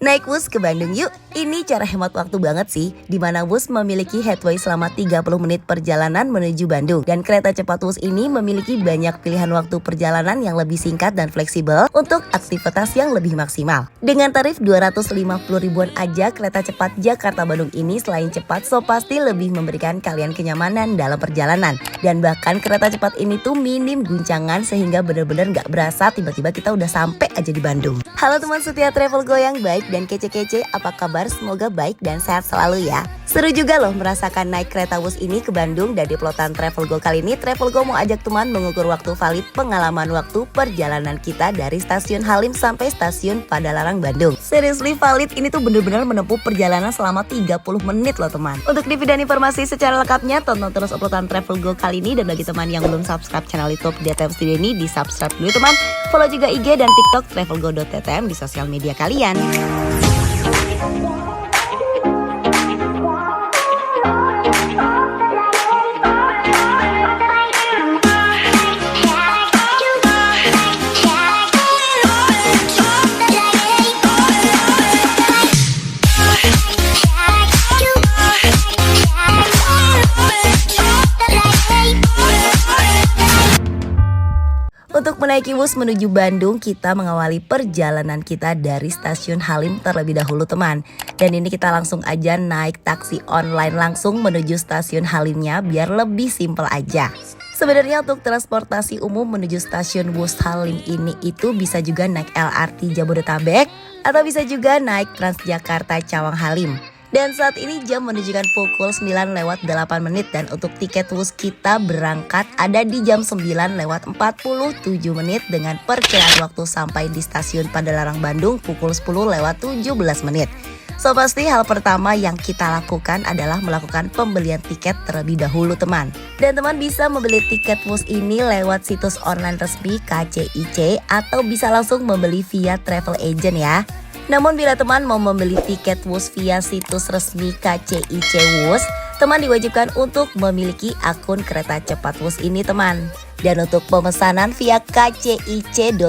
Naik Wus ke Bandung yuk. Ini cara hemat waktu banget sih, di mana Wus memiliki headway selama 30 menit perjalanan menuju Bandung. Dan kereta cepat Wus ini memiliki banyak pilihan waktu perjalanan yang lebih singkat dan fleksibel untuk aktivitas yang lebih maksimal. Dengan tarif 250 ribuan aja, kereta cepat Jakarta-Bandung ini selain cepat, so pasti lebih memberikan kalian kenyamanan dalam perjalanan. Dan bahkan kereta cepat ini tuh minim guncangan sehingga bener-bener gak berasa tiba-tiba kita udah sampai aja di Bandung. Halo teman setia Travel Go yang baik dan kece-kece, apa kabar? Semoga baik dan sehat selalu ya. Seru juga loh merasakan naik kereta Wus ini ke Bandung. Dan di pelotan Travel Go kali ini, Travel Go mau ajak teman mengukur waktu valid pengalaman waktu perjalanan kita dari stasiun Halim sampai stasiun Padalarang Bandung. Seriously valid, ini tuh bener-bener menempuh perjalanan selama 30 menit loh teman. Untuk review dan informasi secara lengkapnya, tonton terus uploadan Travel Go kali ini. Dan bagi teman yang belum subscribe channel YouTube DTM Studio ini, di subscribe dulu teman. Follow juga IG dan TikTok travelgo.ttm di sosial media kalian. Untuk menaiki Wus menuju Bandung, kita mengawali perjalanan kita dari stasiun Halim terlebih dahulu teman. Dan ini kita langsung aja naik taksi online langsung menuju stasiun Halimnya biar lebih simpel aja. Sebenarnya untuk transportasi umum menuju stasiun Wus Halim ini itu bisa juga naik LRT Jabodetabek atau bisa juga naik Transjakarta Cawang Halim. Dan saat ini jam menunjukkan pukul 9:08 menit dan untuk tiket Wus kita berangkat ada di jam 9:47 menit dengan perkiraan waktu sampai di stasiun Padalarang Bandung pukul 10:17 menit. So pasti hal pertama yang kita lakukan adalah melakukan pembelian tiket terlebih dahulu teman. Dan teman bisa membeli tiket Wus ini lewat situs online resmi KCIC atau bisa langsung membeli via travel agent ya. Namun bila teman mau membeli tiket Wus via situs resmi KCIC Wus, teman diwajibkan untuk memiliki akun kereta cepat Wus ini teman. Dan untuk pemesanan via kcic.co.id,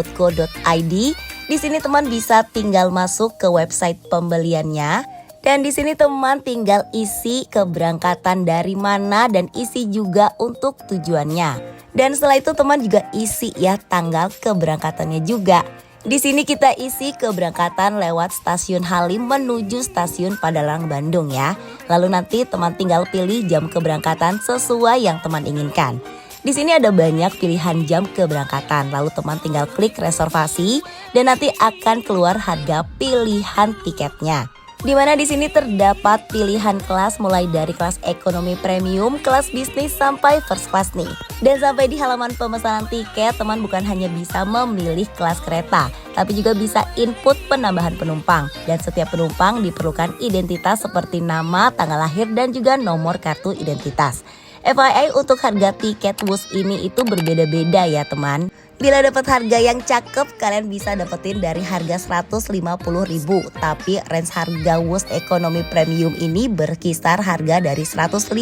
di sini teman bisa tinggal masuk ke website pembeliannya. Dan di sini teman tinggal isi keberangkatan dari mana dan isi juga untuk tujuannya. Dan setelah itu teman juga isi ya tanggal keberangkatannya juga. Di sini kita isi keberangkatan lewat stasiun Halim menuju stasiun Padalarang Bandung ya. Lalu nanti teman tinggal pilih jam keberangkatan sesuai yang teman inginkan. Di sini ada banyak pilihan jam keberangkatan. Lalu teman tinggal klik reservasi dan nanti akan keluar harga pilihan tiketnya. Di mana di sini terdapat pilihan kelas mulai dari kelas ekonomi premium, kelas bisnis sampai first class nih. Dan sampai di halaman pemesanan tiket, teman bukan hanya bisa memilih kelas kereta, tapi juga bisa input penambahan penumpang. Dan setiap penumpang diperlukan identitas seperti nama, tanggal lahir, dan juga nomor kartu identitas. FYI untuk harga tiket Wus ini itu berbeda-beda ya teman. Bila dapat harga yang cakep, kalian bisa dapetin dari harga 150.000. Tapi range harga Wus ekonomi premium ini berkisar harga dari 150.000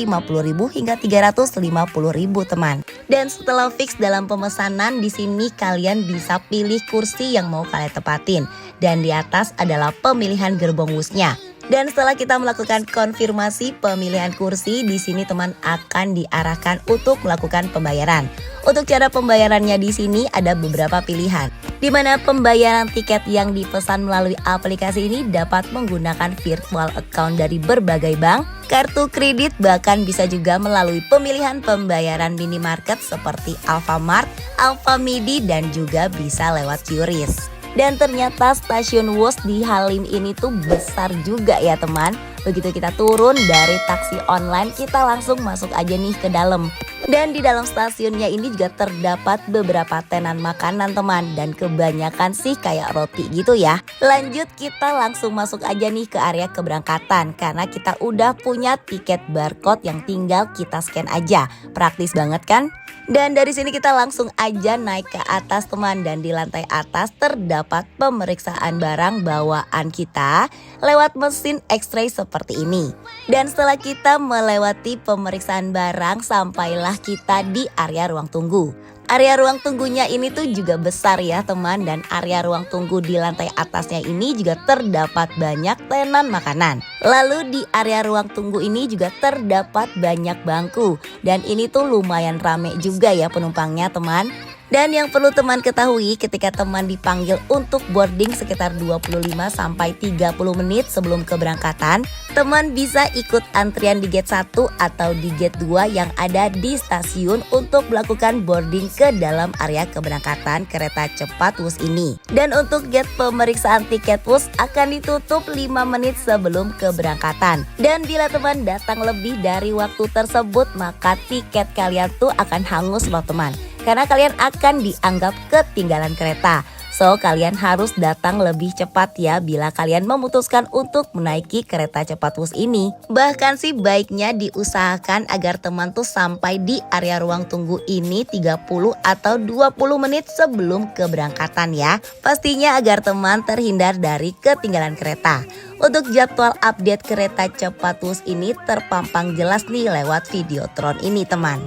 hingga 350.000 teman. Dan setelah fix dalam pemesanan, di sini kalian bisa pilih kursi yang mau kalian tepatin. Dan di atas adalah pemilihan gerbong Wusnya. Dan setelah kita melakukan konfirmasi pemilihan kursi, di sini teman akan diarahkan untuk melakukan pembayaran. Untuk cara pembayarannya di sini ada beberapa pilihan. Di mana pembayaran tiket yang dipesan melalui aplikasi ini dapat menggunakan virtual account dari berbagai bank, kartu kredit, bahkan bisa juga melalui pemilihan pembayaran minimarket seperti Alfamart, Alfamidi, dan juga bisa lewat QRIS. Dan ternyata stasiun Wus di Halim ini tuh besar juga ya teman. Begitu kita turun dari taksi online, kita langsung masuk aja nih ke dalam. Dan di dalam stasiunnya ini juga terdapat beberapa tenan makanan teman. Dan kebanyakan sih kayak roti gitu ya. Lanjut kita langsung masuk aja nih ke area keberangkatan. Karena kita udah punya tiket barcode yang tinggal kita scan aja. Praktis banget kan? Dan dari sini kita langsung aja naik ke atas teman. Dan di lantai atas terdapat pemeriksaan barang bawaan kita lewat mesin X-ray seperti ini. Dan setelah kita melewati pemeriksaan barang, sampailah kita di area ruang tunggu. Area ruang tunggunya ini tuh juga besar ya teman, dan area ruang tunggu di lantai atasnya ini juga terdapat banyak tenan makanan. Lalu di area ruang tunggu ini juga terdapat banyak bangku, dan ini tuh lumayan rame juga ya penumpangnya teman. Dan yang perlu teman ketahui, ketika teman dipanggil untuk boarding sekitar 25-30 menit sebelum keberangkatan, teman bisa ikut antrian di gate 1 atau di gate 2 yang ada di stasiun untuk melakukan boarding ke dalam area keberangkatan kereta cepat Wus ini. Dan untuk gate pemeriksaan tiket Wus akan ditutup 5 menit sebelum keberangkatan. Dan bila teman datang lebih dari waktu tersebut, maka tiket kalian tuh akan hangus loh teman. Karena kalian akan dianggap ketinggalan kereta. So kalian harus datang lebih cepat ya bila kalian memutuskan untuk menaiki kereta cepat Wus ini. Bahkan sih baiknya diusahakan agar teman tuh sampai di area ruang tunggu ini 30 atau 20 menit sebelum keberangkatan ya. Pastinya agar teman terhindar dari ketinggalan kereta. Untuk jadwal update kereta cepat Wus ini terpampang jelas nih lewat Videotron ini teman.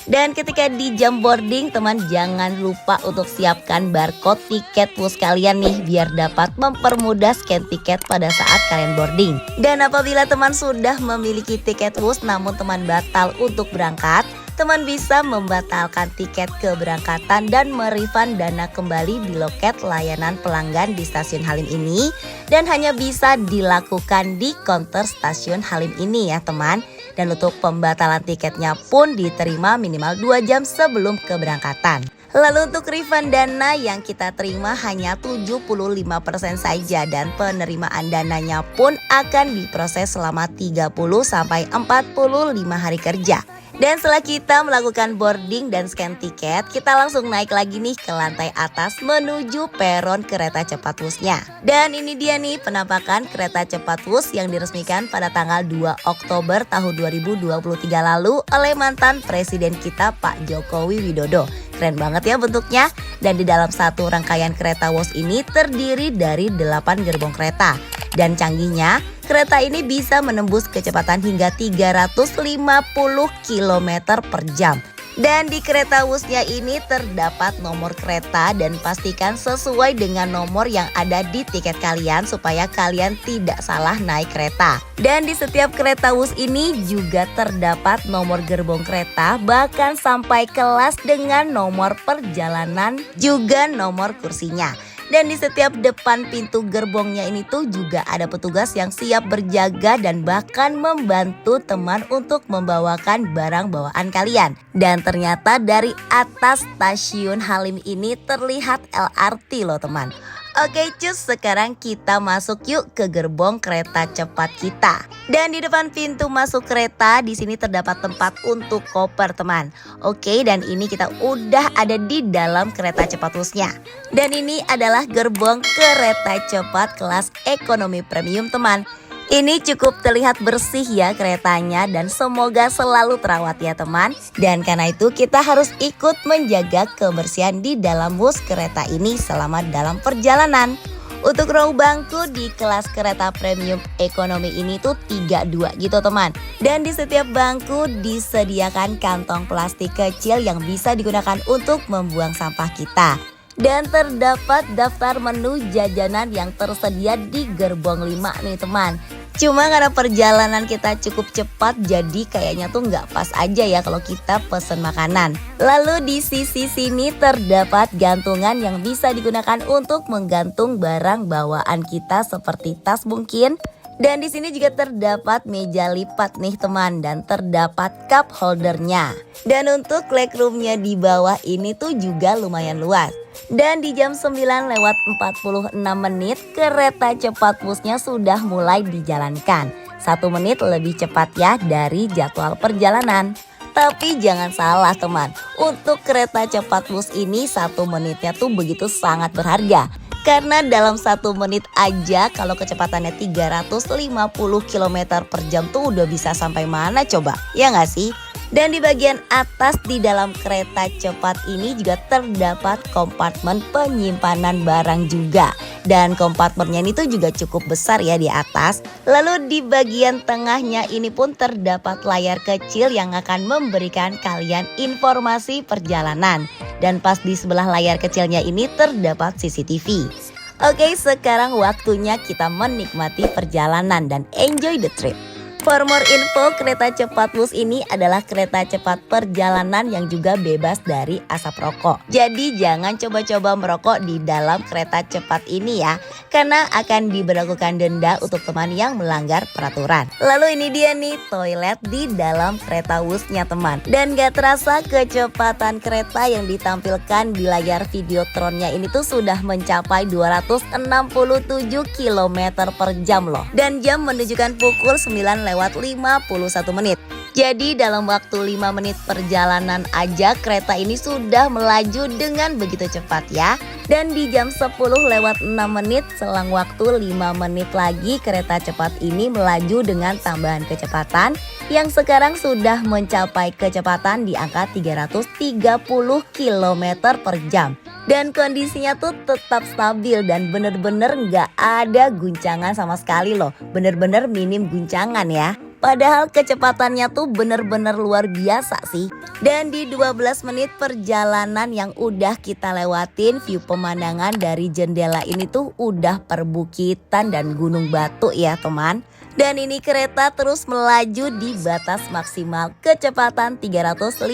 Dan ketika di jam boarding, teman jangan lupa untuk siapkan barcode tiket Wus kalian nih biar dapat mempermudah scan tiket pada saat kalian boarding. Dan apabila teman sudah memiliki tiket Wus namun teman batal untuk berangkat, teman bisa membatalkan tiket keberangkatan dan merefund dana kembali di loket layanan pelanggan di stasiun Halim ini, dan hanya bisa dilakukan di counter stasiun Halim ini ya teman. Dan untuk pembatalan tiketnya pun diterima minimal 2 jam sebelum keberangkatan. Lalu untuk refund dana yang kita terima hanya 75% saja, dan penerimaan dananya pun akan diproses selama 30-45 hari kerja. Dan setelah kita melakukan boarding dan scan tiket, kita langsung naik lagi nih ke lantai atas menuju peron kereta cepat Wusnya. Dan ini dia nih penampakan kereta cepat Wus yang diresmikan pada tanggal 2 Oktober tahun 2023 lalu oleh mantan presiden kita Pak Jokowi Widodo. Keren banget ya bentuknya. Dan di dalam satu rangkaian kereta Wus ini terdiri dari 8 gerbong kereta. Dan canggihnya, kereta ini bisa menembus kecepatan hingga 350 km per jam. Dan di kereta Wusnya ini terdapat nomor kereta, dan pastikan sesuai dengan nomor yang ada di tiket kalian supaya kalian tidak salah naik kereta. Dan di setiap kereta Wus ini juga terdapat nomor gerbong kereta, bahkan sampai kelas dengan nomor perjalanan juga nomor kursinya. Dan di setiap depan pintu gerbongnya ini tuh juga ada petugas yang siap berjaga dan bahkan membantu teman untuk membawakan barang bawaan kalian. Dan ternyata dari atas stasiun Halim ini terlihat LRT loh teman. Oke cus, sekarang kita masuk yuk ke gerbong kereta cepat kita. Dan di depan pintu masuk kereta di sini terdapat tempat untuk koper teman. Oke, dan ini kita udah ada di dalam kereta cepat Wusnya. Dan ini adalah gerbong kereta cepat kelas ekonomi premium teman. Ini cukup terlihat bersih ya keretanya, dan semoga selalu terawat ya teman. Dan karena itu kita harus ikut menjaga kebersihan di dalam bus kereta ini selama dalam perjalanan. Untuk row bangku di kelas kereta premium ekonomi ini tuh 32 gitu teman. Dan di setiap bangku disediakan kantong plastik kecil yang bisa digunakan untuk membuang sampah kita. Dan terdapat daftar menu jajanan yang tersedia di gerbong 5 nih teman. Cuma karena perjalanan kita cukup cepat, jadi kayaknya tuh nggak pas aja ya kalau kita pesen makanan. Lalu di sisi sini terdapat gantungan yang bisa digunakan untuk menggantung barang bawaan kita seperti tas mungkin. Dan di sini juga terdapat meja lipat nih teman, dan terdapat cup holdernya. Dan untuk legroomnya di bawah ini tuh juga lumayan luas. Dan di jam 9:46 kereta cepat Wusnya sudah mulai dijalankan. 1 menit lebih cepat ya dari jadwal perjalanan. Tapi jangan salah teman, untuk kereta cepat Wus ini 1 menitnya tuh begitu sangat berharga. Karena dalam 1 menit aja kalau kecepatannya 350 km per jam tuh udah bisa sampai mana coba, ya nggak sih? Dan di bagian atas di dalam kereta cepat ini juga terdapat kompartemen penyimpanan barang juga. Dan kompartemennya ini tuh juga cukup besar ya di atas. Lalu di bagian tengahnya ini pun terdapat layar kecil yang akan memberikan kalian informasi perjalanan. Dan pas di sebelah layar kecilnya ini terdapat CCTV. Oke, sekarang waktunya kita menikmati perjalanan dan enjoy the trip. For more info, kereta cepat Wus ini adalah kereta cepat perjalanan yang juga bebas dari asap rokok. Jadi jangan coba-coba merokok di dalam kereta cepat ini ya, karena akan diberlakukan denda untuk teman yang melanggar peraturan. Lalu ini dia nih toilet di dalam kereta Wusnya teman. Dan gak terasa kecepatan kereta yang ditampilkan di layar videotronnya ini tuh sudah mencapai 267 km per jam loh. Dan jam menunjukkan pukul 9 lewat 51 menit. Jadi dalam waktu 5 menit perjalanan aja kereta ini sudah melaju dengan begitu cepat ya. Dan di jam 10 lewat 6 menit selang waktu 5 menit lagi kereta cepat ini melaju dengan tambahan kecepatan yang sekarang sudah mencapai kecepatan di angka 330 km per jam. Dan kondisinya tuh tetap stabil dan bener-bener gak ada guncangan sama sekali loh. Bener-bener minim guncangan ya. Padahal kecepatannya tuh bener-bener luar biasa sih. Dan di 12 menit perjalanan yang udah kita lewatin, view pemandangan dari jendela ini tuh udah perbukitan dan gunung batu ya teman. Dan ini kereta terus melaju di batas maksimal kecepatan 350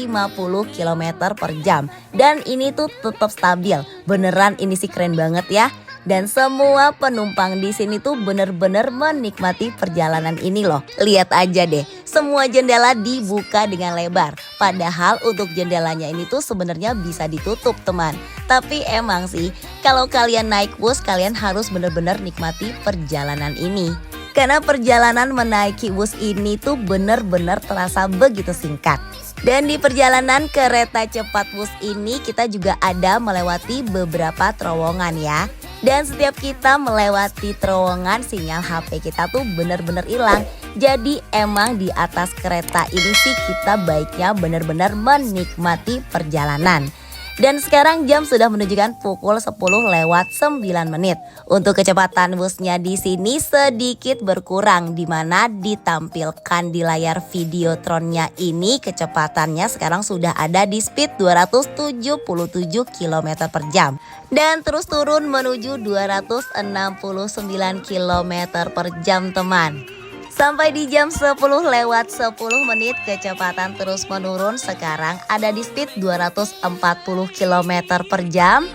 km per jam. Dan ini tuh tetap stabil. Beneran ini sih keren banget ya. Dan semua penumpang di sini tuh bener-bener menikmati perjalanan ini loh. Lihat aja deh, semua jendela dibuka dengan lebar. Padahal untuk jendelanya ini tuh sebenarnya bisa ditutup teman. Tapi emang sih, kalau kalian naik bus kalian harus bener-bener nikmati perjalanan ini. Karena perjalanan menaiki bus ini tuh bener-bener terasa begitu singkat. Dan di perjalanan kereta cepat bus ini kita juga ada melewati beberapa terowongan ya. Dan setiap kita melewati terowongan sinyal HP kita tuh bener-bener hilang. Jadi emang di atas kereta ini sih kita baiknya bener-bener menikmati perjalanan. Dan sekarang jam sudah menunjukkan pukul 10 lewat 9 menit. Untuk kecepatan busnya di sini sedikit berkurang, di mana ditampilkan di layar videotronnya ini kecepatannya sekarang sudah ada di speed 277 km per jam. Dan terus turun menuju 269 km per jam teman. Sampai di jam 10 lewat 10 menit kecepatan terus menurun, sekarang ada di speed 240 km per jam.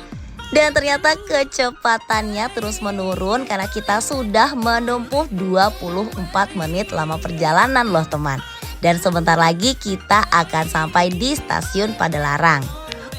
Dan ternyata kecepatannya terus menurun karena kita sudah menempuh 24 menit lama perjalanan loh teman. Dan sebentar lagi kita akan sampai di stasiun Padalarang.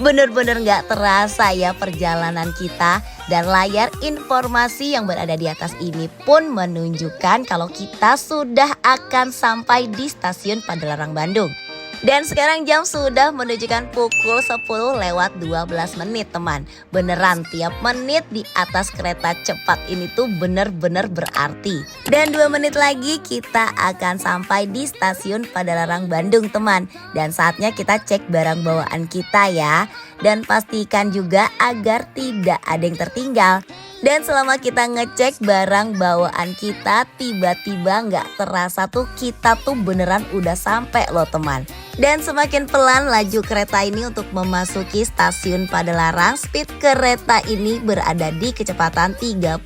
Bener-bener gak terasa ya perjalanan kita. Dan layar informasi yang berada di atas ini pun menunjukkan kalau kita sudah akan sampai di stasiun Padalarang Bandung. Dan sekarang jam sudah menunjukkan pukul 10 lewat 12 menit teman. Beneran tiap menit di atas kereta cepat ini tuh bener-bener berarti. Dan 2 menit lagi kita akan sampai di stasiun Padalarang Bandung teman. Dan saatnya kita cek barang bawaan kita ya. Dan pastikan juga agar tidak ada yang tertinggal. Dan selama kita ngecek barang bawaan kita, tiba-tiba nggak terasa tuh kita tuh beneran udah sampai loh teman. Dan semakin pelan laju kereta ini untuk memasuki stasiun Padalarang. Speed kereta ini berada di kecepatan 31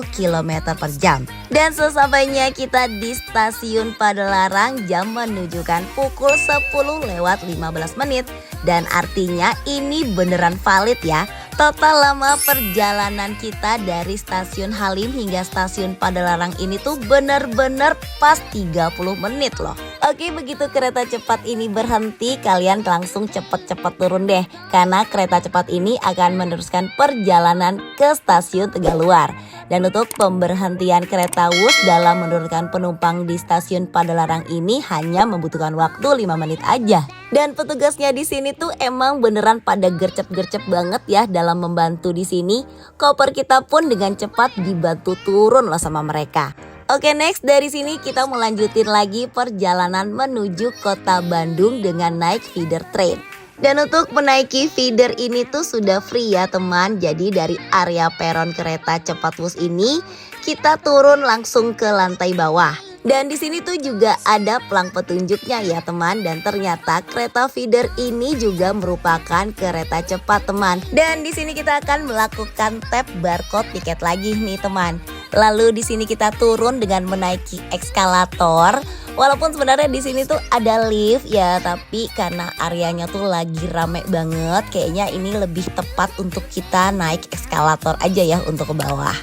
km per jam. Dan sesampainya kita di stasiun Padalarang, jam menunjukkan pukul 10 lewat 15 menit. Dan artinya ini beneran valid ya. Total lama perjalanan kita dari stasiun Halim hingga stasiun Padalarang ini tuh bener-bener pas 30 menit loh. Oke, begitu kereta cepat ini berhenti, kalian langsung cepet-cepet turun deh. Karena kereta cepat ini akan meneruskan perjalanan ke stasiun Tegaluar. Dan untuk pemberhentian kereta Wus dalam menurunkan penumpang di stasiun Padalarang ini hanya membutuhkan waktu 5 menit aja. Dan petugasnya di sini tuh emang beneran pada gercep-gercep banget ya dalam membantu di sini. Koper kita pun dengan cepat dibantu turun loh sama mereka. Oke, next dari sini kita melanjutin lagi perjalanan menuju kota Bandung dengan naik feeder train. Dan untuk menaiki feeder ini tuh sudah free ya teman. Jadi dari area peron kereta cepat Wus ini kita turun langsung ke lantai bawah. Dan di sini tuh juga ada pelang petunjuknya ya teman. Dan ternyata kereta feeder ini juga merupakan kereta cepat teman. Dan di sini kita akan melakukan tap barcode tiket lagi nih teman. Lalu di sini kita turun dengan menaiki eskalator. Walaupun sebenarnya di sini tuh ada lift ya, tapi karena areanya tuh lagi rame banget, kayaknya ini lebih tepat untuk kita naik eskalator aja ya untuk ke bawah.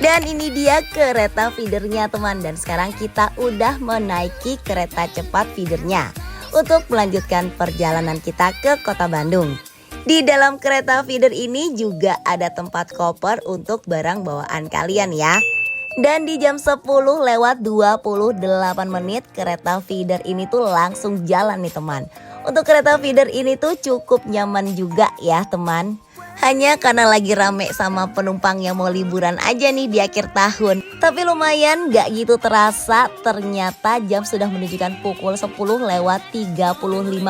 Dan ini dia kereta feedernya teman. Dan sekarang kita udah menaiki kereta cepat feedernya untuk melanjutkan perjalanan kita ke kota Bandung. Di dalam kereta feeder ini juga ada tempat koper untuk barang bawaan kalian ya. Dan di jam 10 lewat 28 menit kereta feeder ini tuh langsung jalan nih teman. Untuk kereta feeder ini tuh cukup nyaman juga ya teman. Hanya karena lagi rame sama penumpang yang mau liburan aja nih di akhir tahun. Tapi lumayan gak gitu terasa, ternyata jam sudah menunjukkan pukul 10 lewat 35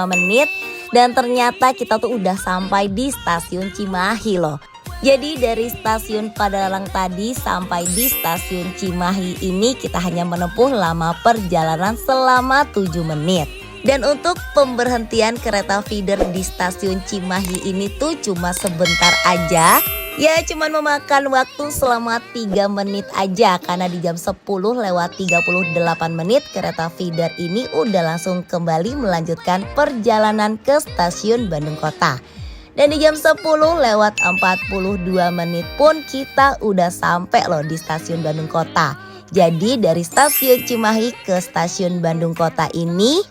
menit. Dan ternyata kita tuh udah sampai di stasiun Cimahi loh. Jadi dari stasiun Padalarang tadi sampai di stasiun Cimahi ini kita hanya menempuh lama perjalanan selama 7 menit. Dan untuk pemberhentian kereta feeder di stasiun Cimahi ini tuh cuma sebentar aja. Ya cuman memakan waktu selama 3 menit aja. Karena di jam 10 lewat 38 menit kereta feeder ini udah langsung kembali melanjutkan perjalanan ke stasiun Bandung Kota. Dan di jam 10 lewat 42 menit pun kita udah sampai loh di stasiun Bandung Kota. Jadi dari stasiun Cimahi ke stasiun Bandung Kota ini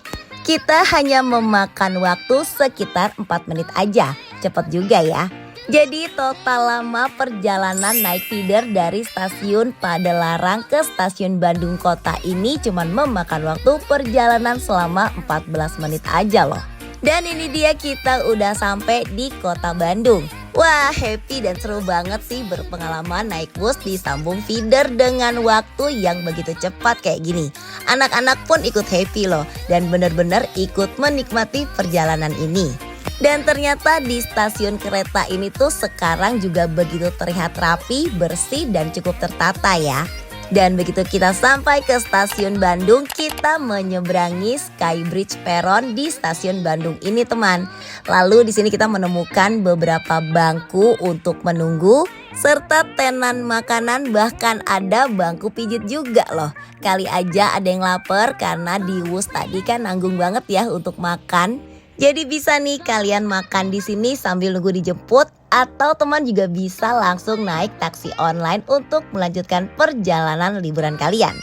kita hanya memakan waktu sekitar 4 menit aja. Cepet juga ya. Jadi total lama perjalanan naik feeder dari stasiun Padalarang ke stasiun Bandung Kota ini cuma memakan waktu perjalanan selama 14 menit aja loh. Dan ini dia kita udah sampai di kota Bandung. Wah happy dan seru banget sih berpengalaman naik bus disambung feeder dengan waktu yang begitu cepat kayak gini. Anak-anak pun ikut happy loh dan bener-bener ikut menikmati perjalanan ini. Dan ternyata di stasiun kereta ini tuh sekarang juga begitu terlihat rapi, bersih dan cukup tertata ya. Dan begitu kita sampai ke stasiun Bandung, kita menyeberangi Skybridge peron di stasiun Bandung ini teman. Lalu di sini kita menemukan beberapa bangku untuk menunggu serta tenan makanan, bahkan ada bangku pijit juga loh. Kali aja ada yang lapar karena di Wus tadi kan nanggung banget ya untuk makan. Jadi bisa nih kalian makan di sini sambil nunggu dijemput atau teman juga bisa langsung naik taksi online untuk melanjutkan perjalanan liburan kalian.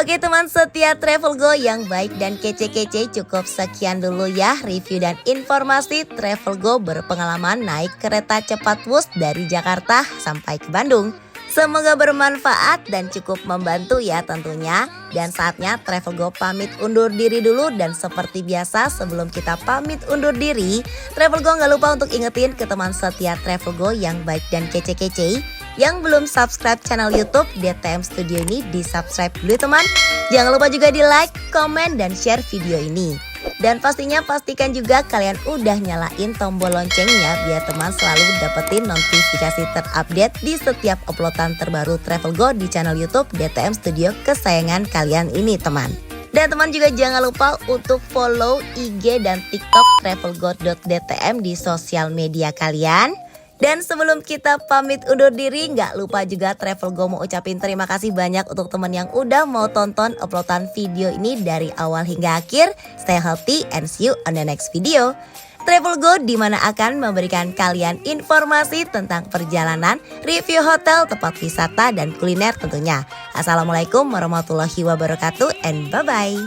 Oke teman setia Travel Go yang baik dan kece-kece, cukup sekian dulu ya review dan informasi Travel Go berpengalaman naik kereta cepat Wus dari Jakarta sampai ke Bandung. Semoga bermanfaat dan cukup membantu ya tentunya. Dan saatnya Travel Go pamit undur diri dulu. Dan seperti biasa sebelum kita pamit undur diri, Travel Go gak lupa untuk ingetin ke teman setia Travel Go yang baik dan kece-kece, yang belum subscribe channel YouTube DTM Studio ini, di subscribe dulu teman. Jangan lupa juga di like, komen, dan share video ini. Dan pastinya pastikan juga kalian udah nyalain tombol loncengnya biar teman selalu dapetin notifikasi terupdate di setiap uploadan terbaru Travel Go di channel YouTube DTM Studio kesayangan kalian ini teman. Dan teman juga jangan lupa untuk follow IG dan TikTok travelgo.dtm di sosial media kalian. Dan sebelum kita pamit undur diri, gak lupa juga Travel Go mau ucapin terima kasih banyak untuk teman yang udah mau tonton uploadan video ini dari awal hingga akhir. Stay healthy and see you on the next video. Travel Go dimana akan memberikan kalian informasi tentang perjalanan, review hotel, tempat wisata, dan kuliner tentunya. Assalamualaikum warahmatullahi wabarakatuh and bye-bye.